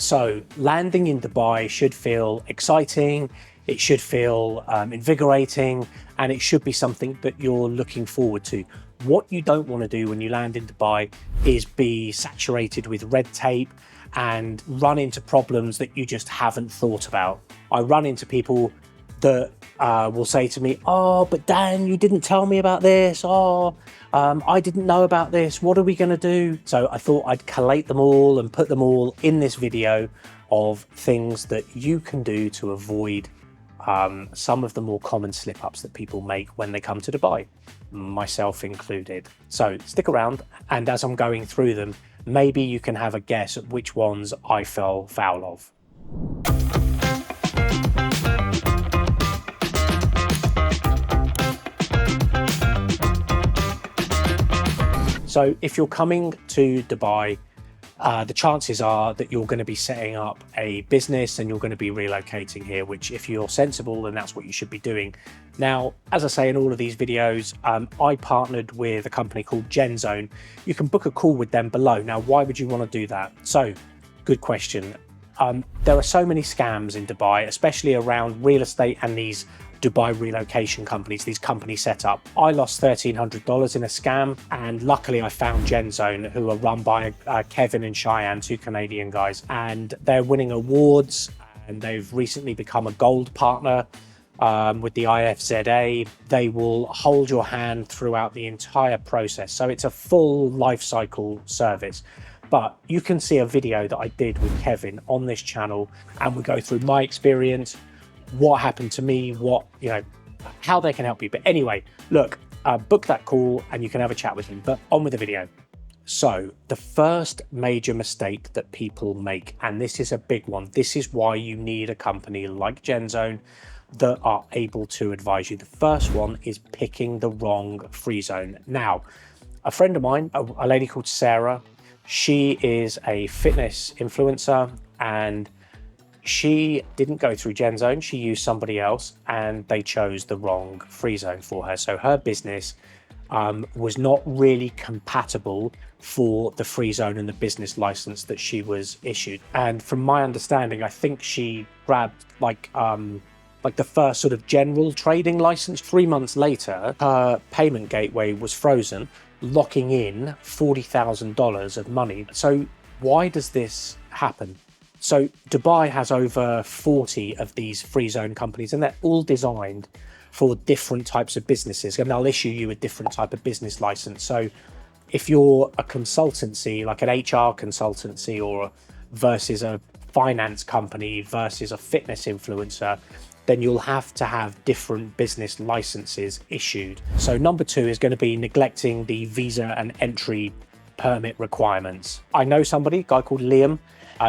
So landing in Dubai should feel exciting, it should feel invigorating, and it should be something that you're looking forward to. What you don't want to do when you land in Dubai is be saturated with red tape and run into problems that you just haven't thought about. I run into people that will say to me, oh, but Dan, you didn't tell me about this. Oh, I didn't know about this. What are we going to do? So I thought I'd collate them all and put them all in this video of things that you can do to avoid some of the more common slip-ups that people make when they come to Dubai, myself included. So stick around, and as I'm going through them, maybe you can have a guess at which ones I fell foul of. So if you're coming to Dubai, the chances are that you're going to be setting up a business and you're going to be relocating here, which if you're sensible, then that's what you should be doing. Now, as I say in all of these videos, I partnered with a company called GenZone. You can book a call with them below. Now, why would you want to do that? So, good question. There are so many scams in Dubai, especially around real estate and these Dubai relocation companies, these companies set up. I lost $1,300 in a scam, and luckily I found GenZone, who are run by Kevin and Cheyenne, two Canadian guys, and they're winning awards, and they've recently become a gold partner with the IFZA. They will hold your hand throughout the entire process. So it's a full life cycle service. But you can see a video that I did with Kevin on this channel, and we go through my experience, what happened to me, how they can help you. But anyway, look, book that call and you can have a chat with him. But on with the video. So the first major mistake that people make, and this is a big one, this is why you need a company like GenZone that are able to advise you. The first one is picking the wrong free zone. Now, a friend of mine, a lady called Sarah, she is a fitness influencer, and she didn't go through GenZone, she used somebody else, and they chose the wrong free zone for her. So her business was not really compatible for the free zone and the business license that she was issued. And from my understanding, I think she grabbed like the first sort of general trading license. 3 months later, her payment gateway was frozen, locking in $40,000 of money. So why does this happen? So Dubai has over 40 of these free zone companies, and they're all designed for different types of businesses, and they'll issue you a different type of business license. So if you're a consultancy, like an HR consultancy, or versus a finance company versus a fitness influencer, then you'll have to have different business licenses issued. So number 2 is going to be neglecting the visa and entry permit requirements. I know somebody, a guy called Liam.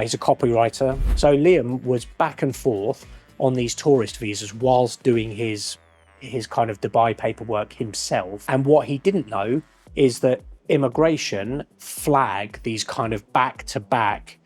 He's a copywriter. So Liam was back and forth on these tourist visas whilst doing his kind of Dubai paperwork himself. And what he didn't know is that immigration flag these kind of back-to-back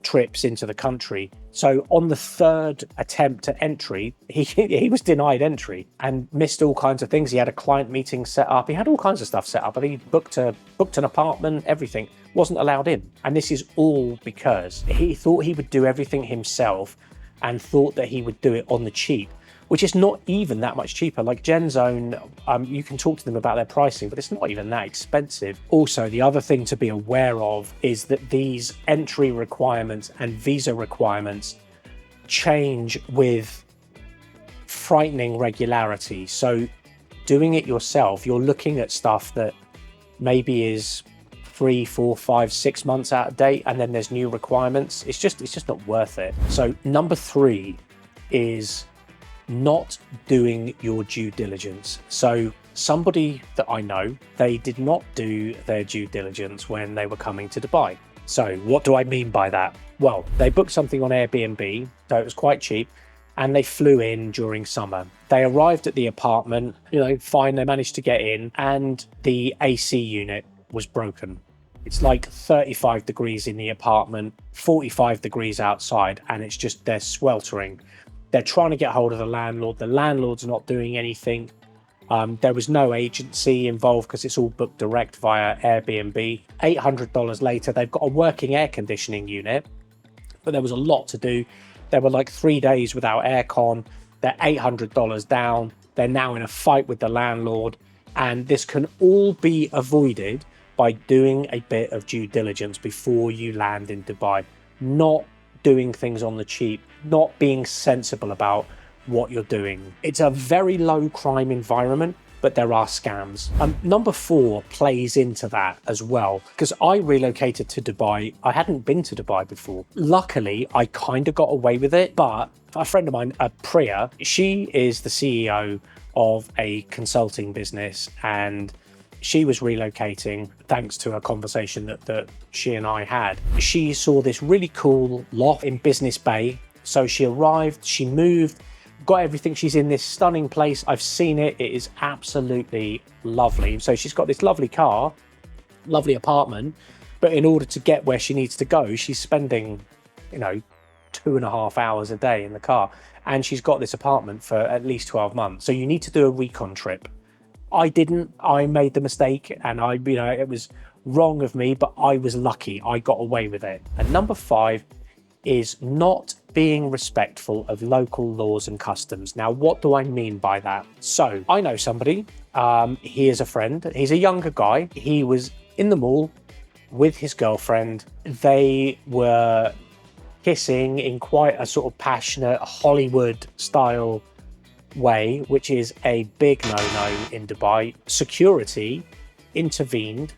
trips into the country. So on the 3rd attempt at entry, he was denied entry and missed all kinds of things. He had a client meeting set up. He had all kinds of stuff set up. I think he booked an apartment, everything. Wasn't allowed in. And this is all because he thought he would do everything himself and thought that he would do it on the cheap, which is not even that much cheaper. Like GenZone, you can talk to them about their pricing, but it's not even that expensive. Also, the other thing to be aware of is that these entry requirements and visa requirements change with frightening regularity. So doing it yourself, you're looking at stuff that maybe is 3, 4, 5, 6 months out of date, and then there's new requirements. It's just not worth it. So number 3 is not doing your due diligence. So somebody that I know, they did not do their due diligence when they were coming to Dubai. So what do I mean by that? Well, they booked something on Airbnb, so it was quite cheap, and they flew in during summer. They arrived at the apartment, fine, they managed to get in, and the AC unit was broken. It's like 35 degrees in the apartment, 45 degrees outside, and it's just, they're sweltering. They're trying to get hold of the landlord. The landlord's not doing anything. There was no agency involved because it's all booked direct via Airbnb. $800 later, they've got a working air conditioning unit, but there was a lot to do. There were like 3 days without aircon. They're $800 down. They're now in a fight with the landlord. And this can all be avoided by doing a bit of due diligence before you land in Dubai. Not doing things on the cheap, not being sensible about what you're doing. It's a very low crime environment, but there are scams. Number 4 plays into that as well, because I relocated to Dubai. I hadn't been to Dubai before. Luckily, I kind of got away with it, but a friend of mine, Priya, she is the CEO of a consulting business, and she was relocating thanks to a conversation that she and I had. She saw this really cool loft in Business Bay. So she arrived, she moved, got everything. She's in this stunning place. I've seen it. It is absolutely lovely. So she's got this lovely car, lovely apartment, but in order to get where she needs to go, she's spending, 2.5 hours a day in the car. And she's got this apartment for at least 12 months. So you need to do a recon trip. I didn't. I made the mistake, and it was wrong of me, but I was lucky. I got away with it. And number 5 is not being respectful of local laws and customs. Now, what do I mean by that? So I know somebody, he is a friend. He's a younger guy. He was in the mall with his girlfriend. They were kissing in quite a sort of passionate Hollywood style way, which is a big no-no in Dubai. Security intervened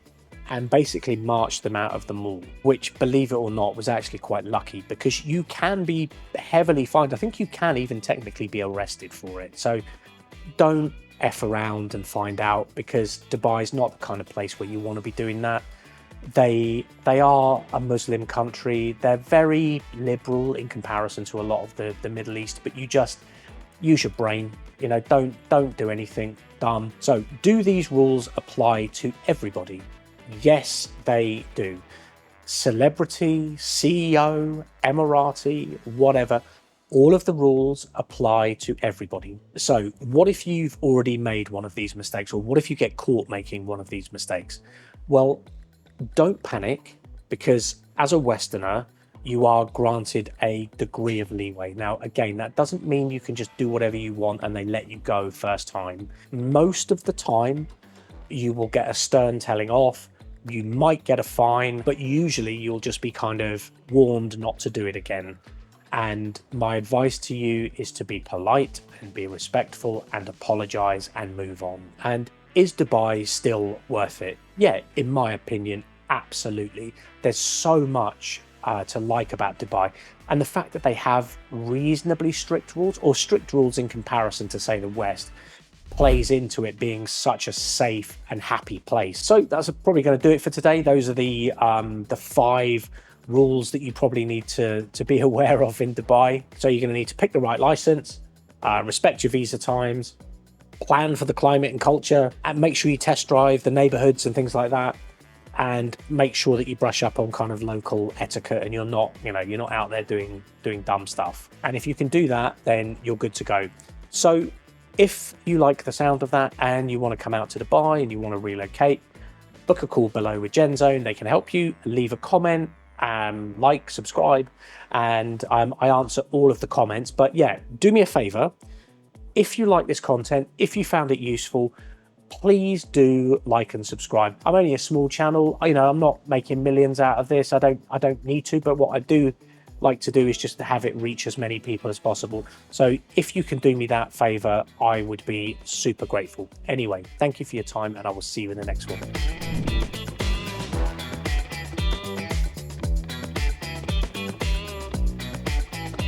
and basically marched them out of the mall, which, believe it or not, was actually quite lucky, because you can be heavily fined. I think you can even technically be arrested for it. So don't F around and find out, because Dubai is not the kind of place where you want to be doing that. They are a Muslim country. They're very liberal in comparison to a lot of the Middle East, but you just use your brain. Don't do anything dumb. So do these rules apply to everybody? Yes, they do. Celebrity, CEO, Emirati, whatever, all of the rules apply to everybody. So what if you've already made one of these mistakes, or what if you get caught making one of these mistakes? Well, don't panic, because as a Westerner, you are granted a degree of leeway. Now, again, that doesn't mean you can just do whatever you want and they let you go first time. Most of the time, you will get a stern telling off. You might get a fine, but usually you'll just be kind of warned not to do it again. And my advice to you is to be polite and be respectful and apologize and move on. And is Dubai still worth it? Yeah, in my opinion, absolutely. There's so much to like about Dubai, and the fact that they have reasonably strict rules, or strict rules in comparison to, say, the West, plays into it being such a safe and happy place. So that's probably going to do it for today. Those are the 5 rules that you probably need to be aware of in Dubai. So you're going to need to pick the right license, respect your visa times, plan for the climate and culture, and make sure you test drive the neighborhoods and things like that. And make sure that you brush up on kind of local etiquette, and you're not out there doing dumb stuff. And if you can do that, then you're good to go. So if you like the sound of that and you want to come out to Dubai and you want to relocate, book a call below with GenZone. They can help you. Leave a comment, like, subscribe, and I answer all of the comments. But yeah, do me a favor. If you like this content, if you found it useful, please do like and subscribe. I'm only a small channel. I'm not making millions out of this. I don't need to, but what I do like to do is just to have it reach as many people as possible. So if you can do me that favor, I would be super grateful. Anyway, thank you for your time, and I will see you in the next one.